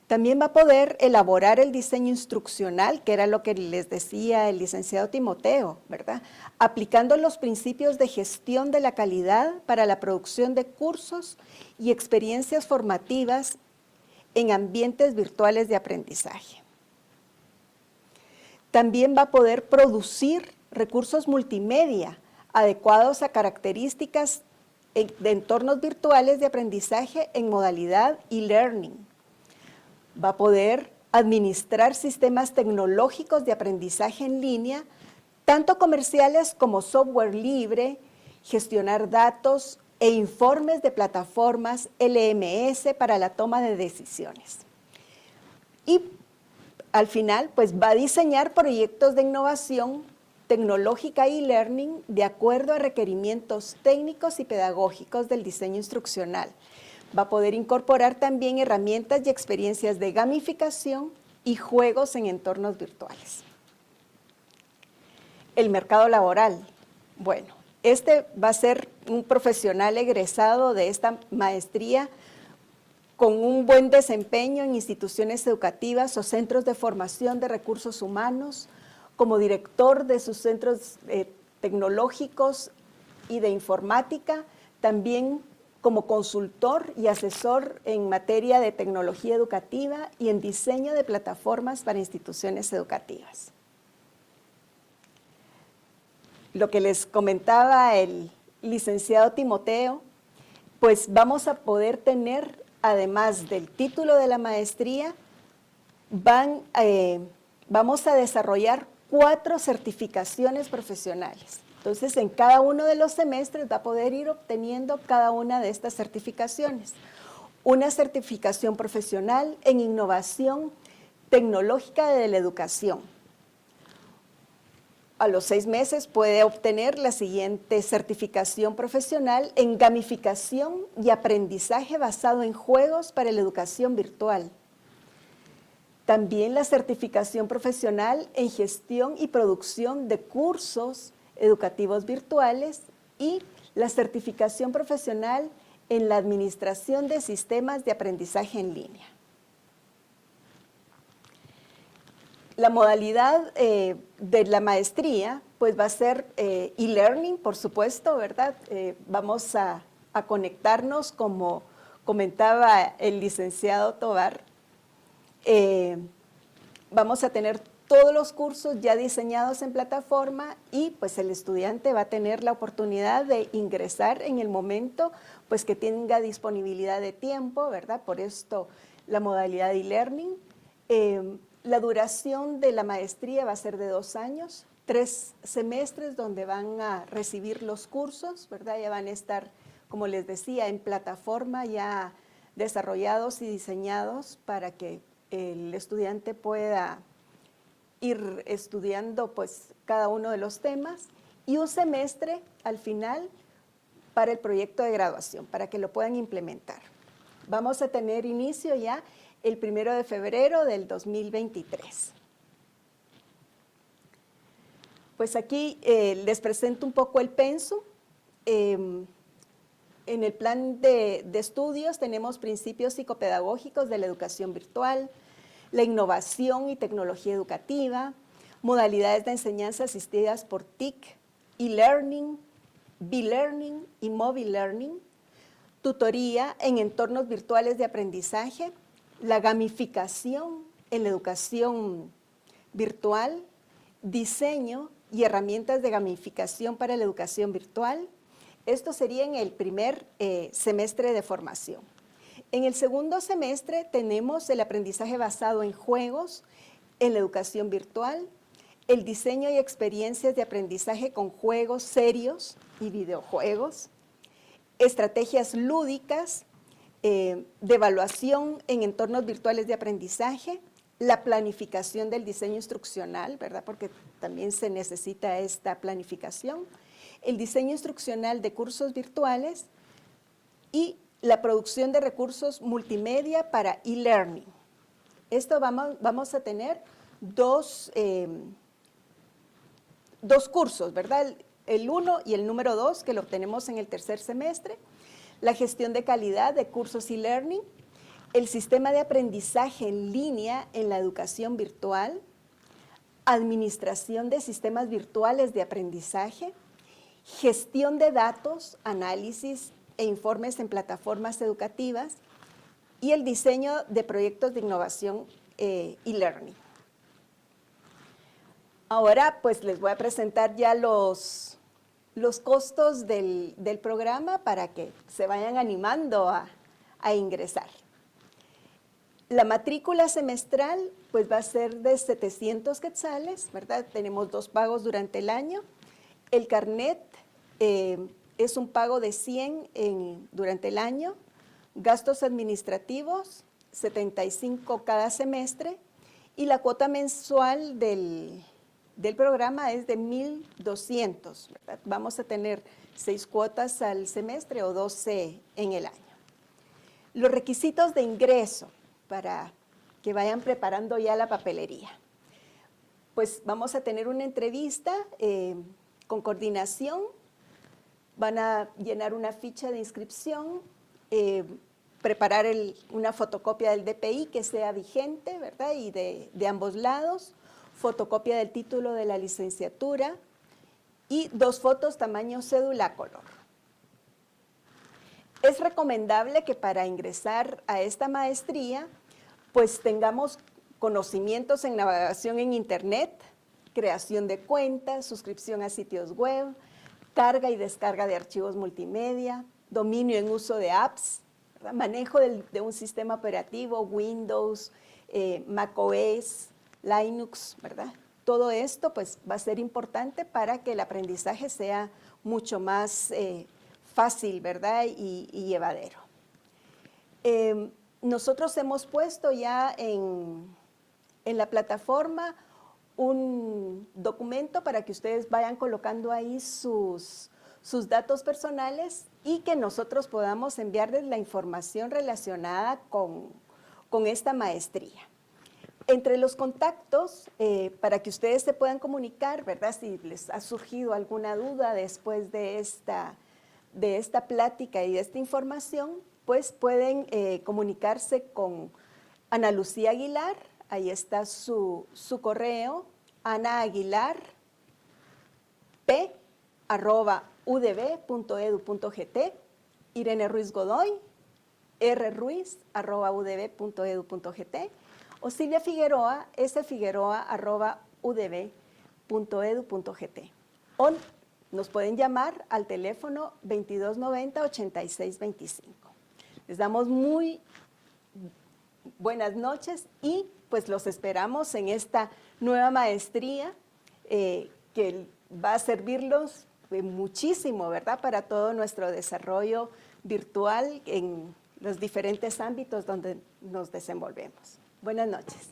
También va a poder elaborar el diseño instruccional, que era lo que les decía el licenciado Timoteo, ¿verdad? Aplicando los principios de gestión de la calidad para la producción de cursos y experiencias formativas en ambientes virtuales de aprendizaje. También va a poder producir recursos multimedia adecuados a características de entornos virtuales de aprendizaje en modalidad e-learning. Va a poder administrar sistemas tecnológicos de aprendizaje en línea, tanto comerciales como software libre, gestionar datos e informes de plataformas LMS para la toma de decisiones. Y al final, pues va a diseñar proyectos de innovación tecnológica y learning de acuerdo a requerimientos técnicos y pedagógicos del diseño instruccional. Va a poder incorporar también herramientas y experiencias de gamificación y juegos en entornos virtuales. El mercado laboral. Bueno, este va a ser un profesional egresado de esta maestría con un buen desempeño en instituciones educativas o centros de formación de recursos humanos, como director de sus centros tecnológicos y de informática, también como consultor y asesor en materia de tecnología educativa y en diseño de plataformas para instituciones educativas. Lo que les comentaba el licenciado Timoteo, pues vamos a poder tener, además del título de la maestría, vamos a desarrollar 4 certificaciones profesionales. Entonces, en cada uno de los semestres va a poder ir obteniendo cada una de estas certificaciones. Una certificación profesional en innovación tecnológica de la educación. A los 6 meses puede obtener la siguiente certificación profesional en gamificación y aprendizaje basado en juegos para la educación virtual. También la certificación profesional en gestión y producción de cursos educativos virtuales y la certificación profesional en la administración de sistemas de aprendizaje en línea. La modalidad de la maestría pues va a ser e-learning, por supuesto, ¿verdad? Vamos a conectarnos, como comentaba el licenciado Tovar. Vamos a tener todos los cursos ya diseñados en plataforma y pues el estudiante va a tener la oportunidad de ingresar en el momento pues que tenga disponibilidad de tiempo, ¿verdad? Por esto la modalidad de e-learning. La duración de la maestría va a ser de 2 años, 3 semestres donde van a recibir los cursos, ¿verdad? Ya van a estar, como les decía, en plataforma ya desarrollados y diseñados para que el estudiante pueda ir estudiando pues cada uno de los temas y un semestre al final para el proyecto de graduación, para que lo puedan implementar. Vamos a tener inicio ya el 1 de febrero del 2023. Pues aquí les presento un poco el pensum. En el plan de estudios tenemos principios psicopedagógicos de la educación virtual, la innovación y tecnología educativa, modalidades de enseñanza asistidas por TIC, e-learning, B-learning y mobile learning, tutoría en entornos virtuales de aprendizaje, la gamificación en la educación virtual, diseño y herramientas de gamificación para la educación virtual. Esto sería en el primer semestre de formación. En el segundo semestre tenemos el aprendizaje basado en juegos en la educación virtual, el diseño y experiencias de aprendizaje con juegos serios y videojuegos, estrategias lúdicas de evaluación en entornos virtuales de aprendizaje, la planificación del diseño instruccional, ¿verdad? Porque también se necesita esta planificación, el diseño instruccional de cursos virtuales y la producción de recursos multimedia para e-learning. Esto vamos a tener dos cursos, ¿verdad? El 1 y el número 2, que lo obtenemos en el tercer semestre. La gestión de calidad de cursos e-learning, el sistema de aprendizaje en línea en la educación virtual, administración de sistemas virtuales de aprendizaje, gestión de datos, análisis e informes en plataformas educativas y el diseño de proyectos de innovación e-learning. Ahora pues les voy a presentar ya los costos del programa para que se vayan animando a ingresar. La matrícula semestral pues va a ser de 700 quetzales, ¿verdad? Tenemos 2 pagos durante el año. El carnet es un pago de 100 durante el año. Gastos administrativos, 75 cada semestre. Y la cuota mensual del programa es de 1.200, ¿verdad? Vamos a tener 6 cuotas al semestre o 12 en el año. Los requisitos de ingreso para que vayan preparando ya la papelería. Pues vamos a tener una entrevista con coordinación, van a llenar una ficha de inscripción, preparar una fotocopia del DPI que sea vigente, ¿verdad? Y de ambos lados, fotocopia del título de la licenciatura y 2 fotos tamaño cédula color. Es recomendable que para ingresar a esta maestría, pues tengamos conocimientos en navegación en Internet, creación de cuentas, suscripción a sitios web, carga y descarga de archivos multimedia, dominio en uso de apps, ¿verdad? Manejo de un sistema operativo, Windows, macOS, Linux, ¿verdad? Todo esto pues va a ser importante para que el aprendizaje sea mucho más fácil, ¿verdad? Y llevadero. Nosotros hemos puesto ya en la plataforma un documento para que ustedes vayan colocando ahí sus datos personales y que nosotros podamos enviarles la información relacionada con esta maestría. Entre los contactos, para que ustedes se puedan comunicar, ¿verdad? Si les ha surgido alguna duda después de esta plática y de esta información, pues pueden comunicarse con Ana Lucía Aguilar, ahí está su correo, anaaguilar@udb.edu.gt, Irene Ruiz Godoy, rruiz@udb.edu.gt, o Silvia Figueroa, sfigueroa@udb.edu.gt. O nos pueden llamar al teléfono 2290-8625. Les damos muy buenas noches y pues los esperamos en esta nueva maestría que va a servirlos muchísimo, ¿verdad? Para todo nuestro desarrollo virtual en los diferentes ámbitos donde nos desenvolvemos. Buenas noches.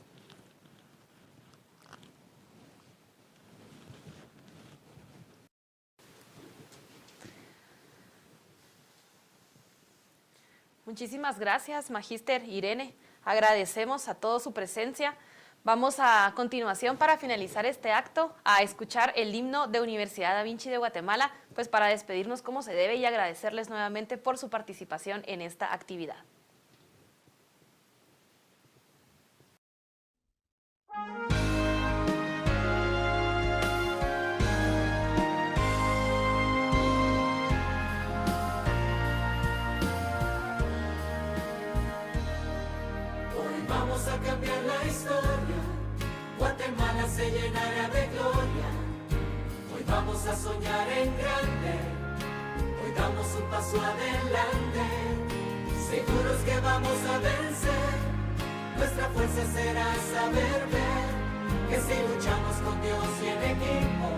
Muchísimas gracias, Magíster Irene. Agradecemos a todos su presencia. Vamos a continuación, para finalizar este acto, a escuchar el himno de Universidad Da Vinci de Guatemala, pues para despedirnos como se debe y agradecerles nuevamente por su participación en esta actividad. Vamos a cambiar la historia, Guatemala se llenará de gloria. Hoy vamos a soñar en grande, hoy damos un paso adelante. Seguros que vamos a vencer, nuestra fuerza será saber ver que si luchamos con Dios y en equipo,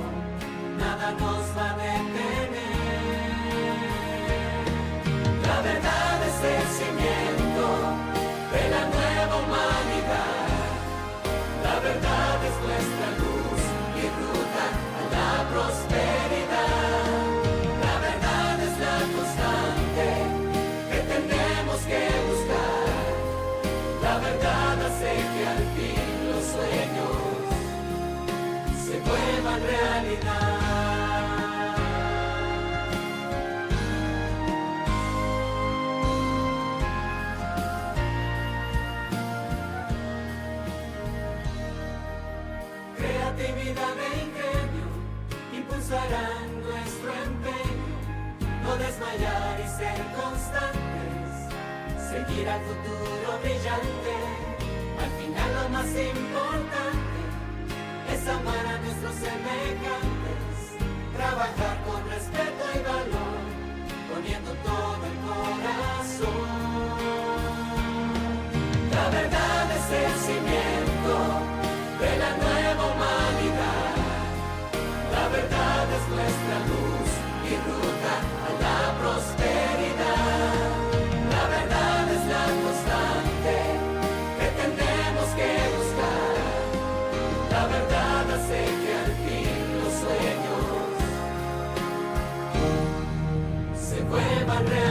nada nos va a detener. La verdad es el cimiento de la nueva humanidad. La verdad es nuestra luz y ruta a la prosperidad. La verdad es la constante que tenemos que buscar. La verdad hace que al fin los sueños se vuelvan realidad. creatividad e ingenio impulsarán nuestro empeño. No desmayar y ser constantes, seguir al futuro brillante. Al final lo más importante es amar a nuestros semejantes, trabajar con respeto y valor, poniendo todo el corazón. La verdad es el cimiento de la nueva humanidad. La verdad es nuestra luz y ruta a la prosperidad. La verdad es la constante que tenemos que buscar. La verdad hace que al fin los sueños se vuelvan realidad.